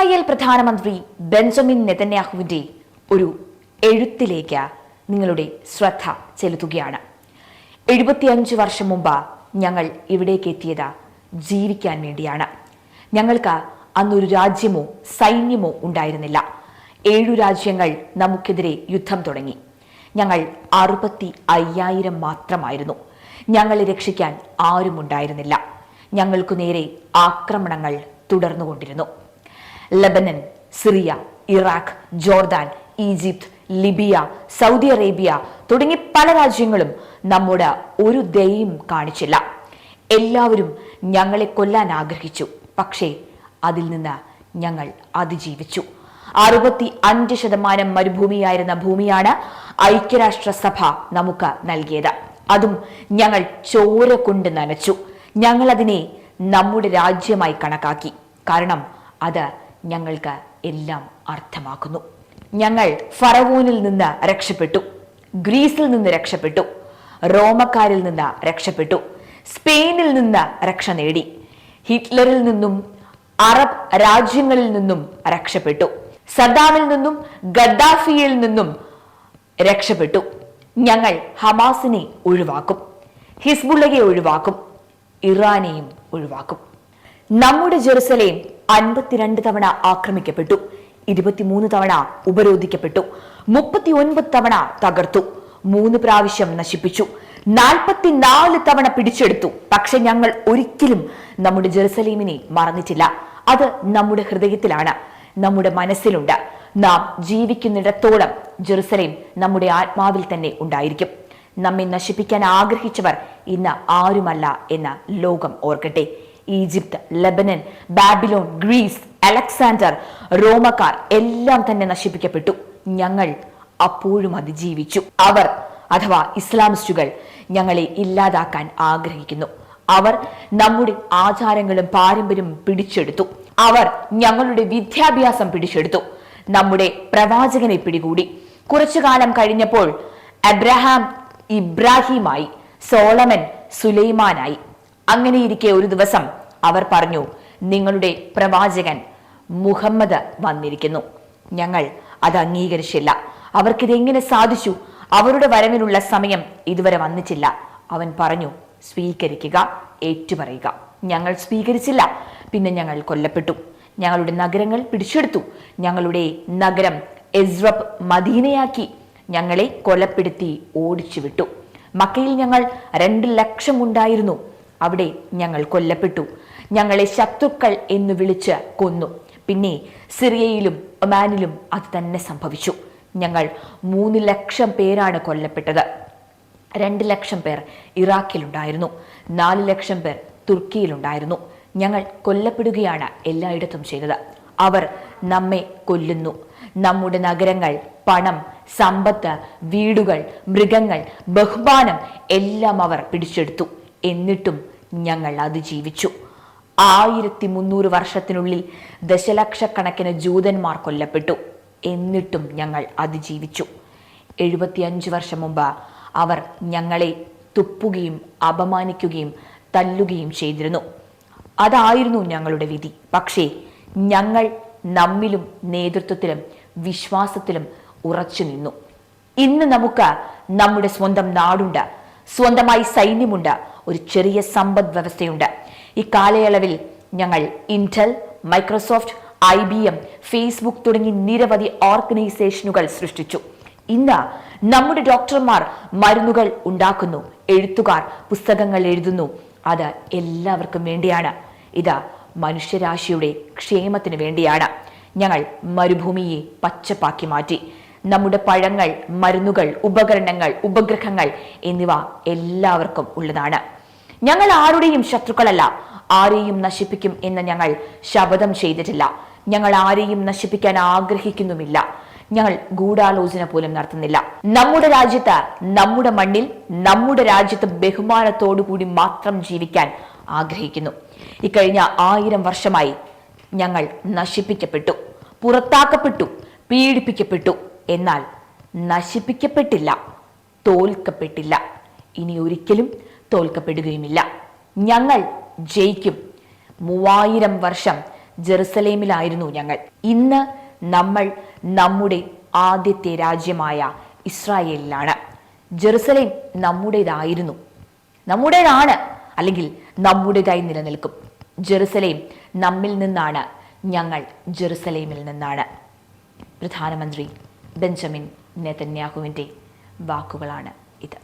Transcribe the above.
Israel പ്രധാനമന്ത്രി Benjamin നെതന്യാഹുവിന്റെ ഒരു എഴുത്തിലേക്ക് നിങ്ങളുടെ ശ്രദ്ധ ചെലുത്തുകയാണ്. 75 വർഷം മുമ്പ് ഞങ്ങൾ ഇവിടേക്ക് എത്തിയത് ജീവിക്കാൻ വേണ്ടിയാണ്. ഞങ്ങൾക്ക് അന്നൊരു രാജ്യമോ സൈന്യമോ ഉണ്ടായിരുന്നില്ല. 7 രാജ്യങ്ങൾ നമുക്കെതിരെ യുദ്ധം തുടങ്ങി. ഞങ്ങൾ 65,000 മാത്രമായിരുന്നു. ഞങ്ങളെ രക്ഷിക്കാൻ ആരുമുണ്ടായിരുന്നില്ല. ഞങ്ങൾക്കു നേരെ ആക്രമണങ്ങൾ തുടർന്നുകൊണ്ടിരുന്നു. Lebanon, Syria, Iraq, Jordan, Egypt, Libya, Saudi Arabia തുടങ്ങി പല രാജ്യങ്ങളും നമ്മോട് ഒരു ദയയും കാണിച്ചില്ല. എല്ലാവരും ഞങ്ങളെ കൊല്ലാൻ ആഗ്രഹിച്ചു. പക്ഷേ അതിൽ നിന്ന് ഞങ്ങൾ അതിജീവിച്ചു. 65% മരുഭൂമിയായിരുന്ന ഭൂമിയാണ് ഐക്യരാഷ്ട്രസഭ നമുക്ക് നൽകിയത്. അതും ഞങ്ങൾ ചോര കൊണ്ട് നനച്ചു. ഞങ്ങൾ അതിനെ നമ്മുടെ രാജ്യമായി കണക്കാക്കി. കാരണം അത് ഞങ്ങൾക്ക് എല്ലാം അർത്ഥമാക്കുന്നു. ഞങ്ങൾ ഫറവോനിൽ നിന്ന് രക്ഷപ്പെട്ടു, ഗ്രീസിൽ നിന്ന് രക്ഷപ്പെട്ടു, റോമക്കാരിൽ നിന്ന് രക്ഷപ്പെട്ടു, സ്പെയിനിൽ നിന്ന് രക്ഷ നേടി, ഹിറ്റ്ലറിൽ നിന്നും അറബ് രാജ്യങ്ങളിൽ നിന്നും രക്ഷപ്പെട്ടു, സദ്ദാമിൽ നിന്നും ഗദ്ദാഫിയിൽ നിന്നും രക്ഷപ്പെട്ടു. ഞങ്ങൾ ഹമാസിനെ ഒഴിവാക്കും, ഹിസ്ബുള്ളയെ ഒഴിവാക്കും, ഇറാനെയും ഒഴിവാക്കും. നമ്മുടെ ജെറുസലേം 52 തവണ ആക്രമിക്കപ്പെട്ടു, 23 തവണ ഉപരോധിക്കപ്പെട്ടു, 39 തവണ തകർത്തു, 3 പ്രാവശ്യം നശിപ്പിച്ചു, 44 തവണ പിടിച്ചെടുത്തു. പക്ഷെ ഞങ്ങൾ ഒരിക്കലും നമ്മുടെ ജെറുസലേമിനെ മറന്നിട്ടില്ല. അത് നമ്മുടെ ഹൃദയത്തിലാണ്, നമ്മുടെ മനസ്സിലുണ്ട്. നാം ജീവിക്കുന്നിടത്തോളം ജെറുസലേം നമ്മുടെ ആത്മാവിൽ തന്നെ ഉണ്ടായിരിക്കും. നമ്മെ നശിപ്പിക്കാൻ ആഗ്രഹിച്ചവർ ഇന്ന് ആരുമല്ല എന്ന് ലോകം ഓർക്കട്ടെ. Egypt, Lebanon, Babylon, Greece, Alexander, റോമക്കാർ എല്ലാം തന്നെ നശിപ്പിക്കപ്പെട്ടു. ഞങ്ങൾ അപ്പോഴും അതിജീവിച്ചു. അവർ അഥവാ ഇസ്ലാമിസ്റ്റുകൾ ഞങ്ങളെ ഇല്ലാതാക്കാൻ ആഗ്രഹിക്കുന്നു. അവർ നമ്മുടെ ആചാരങ്ങളും പാരമ്പര്യവും പിടിച്ചെടുത്തു. അവർ ഞങ്ങളുടെ വിദ്യാഭ്യാസം പിടിച്ചെടുത്തു. നമ്മുടെ പ്രവാചകനെ പിടികൂടി. കുറച്ചു കാലം കഴിഞ്ഞപ്പോൾ അബ്രഹാം ഇബ്രാഹിമായി, സോളമൻ സുലൈമാനായി. അങ്ങനെയിരിക്കെ ഒരു ദിവസം അവർ പറഞ്ഞു, നിങ്ങളുടെ പ്രവാചകൻ മുഹമ്മദ് വന്നിരിക്കുന്നു. ഞങ്ങൾ അത് അംഗീകരിച്ചില്ല. അവർക്കിതെങ്ങനെ സാധിച്ചു? അവരുടെ വരവിനുള്ള സമയം ഇതുവരെ വന്നിട്ടില്ല. അവൻ പറഞ്ഞു, സ്വീകരിക്കുക, ഏറ്റുപറയുക. ഞങ്ങൾ സ്വീകരിച്ചില്ല. പിന്നെ ഞങ്ങൾ കൊല്ലപ്പെട്ടു. ഞങ്ങളുടെ നഗരങ്ങൾ പിടിച്ചെടുത്തു. ഞങ്ങളുടെ നഗരം എസ്രബ് മദീനയാക്കി. ഞങ്ങളെ കൊലപ്പെടുത്തി ഓടിച്ചു വിട്ടു. മക്കയിൽ ഞങ്ങൾ 2 ലക്ഷം ഉണ്ടായിരുന്നു. അവിടെ ഞങ്ങൾ കൊല്ലപ്പെട്ടു. ഞങ്ങളെ ശത്രുക്കൾ എന്ന് വിളിച്ച് കൊന്നു. പിന്നെ സിറിയയിലും ഒമാനിലും അത് തന്നെ സംഭവിച്ചു. ഞങ്ങൾ 3 ലക്ഷം പേരാണ് കൊല്ലപ്പെട്ടത്. 2 ലക്ഷം പേർ ഇറാഖിലുണ്ടായിരുന്നു. 4 ലക്ഷം പേർ തുർക്കിയിലുണ്ടായിരുന്നു. ഞങ്ങൾ കൊല്ലപ്പെടുകയാണ് എല്ലായിടത്തും ചെയ്തത്. അവർ നമ്മെ കൊല്ലുന്നു. നമ്മുടെ നഗരങ്ങൾ, പണം, സമ്പത്ത്, വീടുകൾ, മൃഗങ്ങൾ, ബഹുമാനം എല്ലാം അവർ പിടിച്ചെടുത്തു. എന്നിട്ടും ഞങ്ങൾ അതിജീവിച്ചു. 1300 വർഷത്തിനുള്ളിൽ ദശലക്ഷക്കണക്കിന് ജൂതന്മാർ കൊല്ലപ്പെട്ടു. എന്നിട്ടും ഞങ്ങൾ അതിജീവിച്ചു. 75 വർഷം മുമ്പ് അവർ ഞങ്ങളെ തുപ്പുകയും അപമാനിക്കുകയും തല്ലുകയും ചെയ്തിരുന്നു. അതായിരുന്നു ഞങ്ങളുടെ വിധി. പക്ഷേ ഞങ്ങൾ നമ്മിലും നേതൃത്വത്തിലും വിശ്വാസത്തിലും ഉറച്ചു നിന്നു. ഇന്ന് നമുക്ക് നമ്മുടെ സ്വന്തം നാടുണ്ട്, സ്വന്തമായി സൈന്യമുണ്ട്, ഒരു ചെറിയ സമ്പദ് വ്യവസ്ഥയുണ്ട്. ഈ കാലയളവിൽ ഞങ്ങൾ ഇന്റൽ, മൈക്രോസോഫ്റ്റ്, IBM, ഫേസ്ബുക്ക് തുടങ്ങി നിരവധി ഓർഗനൈസേഷനുകൾ സൃഷ്ടിച്ചു. ഇന്ന് നമ്മുടെ ഡോക്ടർമാർ മരുന്നുകൾ ഉണ്ടാക്കുന്നു, എഴുത്തുകാർ പുസ്തകങ്ങൾ എഴുതുന്നു. അത് എല്ലാവർക്കും വേണ്ടിയാണ്. ഇത് മനുഷ്യരാശിയുടെ ക്ഷേമത്തിന് വേണ്ടിയാണ്. ഞങ്ങൾ മരുഭൂമിയെ പച്ചപ്പാക്കി മാറ്റി. നമ്മുടെ പഴങ്ങൾ, മരുന്നുകൾ, ഉപകരണങ്ങൾ, ഉപഗ്രഹങ്ങൾ എന്നിവ എല്ലാവർക്കും ഉള്ളതാണ്. ഞങ്ങൾ ആരുടെയും ശത്രുക്കളല്ല. ആരെയും നശിപ്പിക്കും എന്ന് ഞങ്ങൾ ശപഥം ചെയ്തിട്ടില്ല. ഞങ്ങൾ ആരെയും നശിപ്പിക്കാൻ ആഗ്രഹിക്കുന്നുമില്ല. ഞങ്ങൾ ഗൂഢാലോചന പോലും നടത്തുന്നില്ല. നമ്മുടെ രാജ്യത്ത്, നമ്മുടെ മണ്ണിൽ, നമ്മുടെ രാജ്യത്ത് ബഹുമാനത്തോടുകൂടി മാത്രം ജീവിക്കാൻ ആഗ്രഹിക്കുന്നു. ഇക്കഴിഞ്ഞ 1000 വർഷമായി ഞങ്ങൾ നശിപ്പിക്കപ്പെട്ടു, പുറത്താക്കപ്പെട്ടു, പീഡിപ്പിക്കപ്പെട്ടു. എന്നാൽ നശിപ്പിക്കപ്പെട്ടില്ല, തോൽക്കപ്പെട്ടില്ല. ഇനി ഒരിക്കലും തോൽക്കപ്പെടുകയുമില്ല. ഞങ്ങൾ ജയിക്കും. 3000 വർഷം ജെറുസലേമിലായിരുന്നു ഞങ്ങൾ. ഇന്ന് നമ്മൾ നമ്മുടെ ആദ്യത്തെ രാജ്യമായ ഇസ്രായേലിലാണ്. ജെറുസലേം നമ്മുടേതായിരുന്നു, നമ്മുടേതാണ്, അല്ലെങ്കിൽ നമ്മുടേതായി നിലനിൽക്കും. ജെറുസലേം നമ്മിൽ നിന്നാണ്, ഞങ്ങൾ ജെറുസലേമിൽ നിന്നാണ്. പ്രധാനമന്ത്രി ബെഞ്ചമിൻ നെതന്യാഹുവിൻ്റെ വാക്കുകളാണ് ഇത്.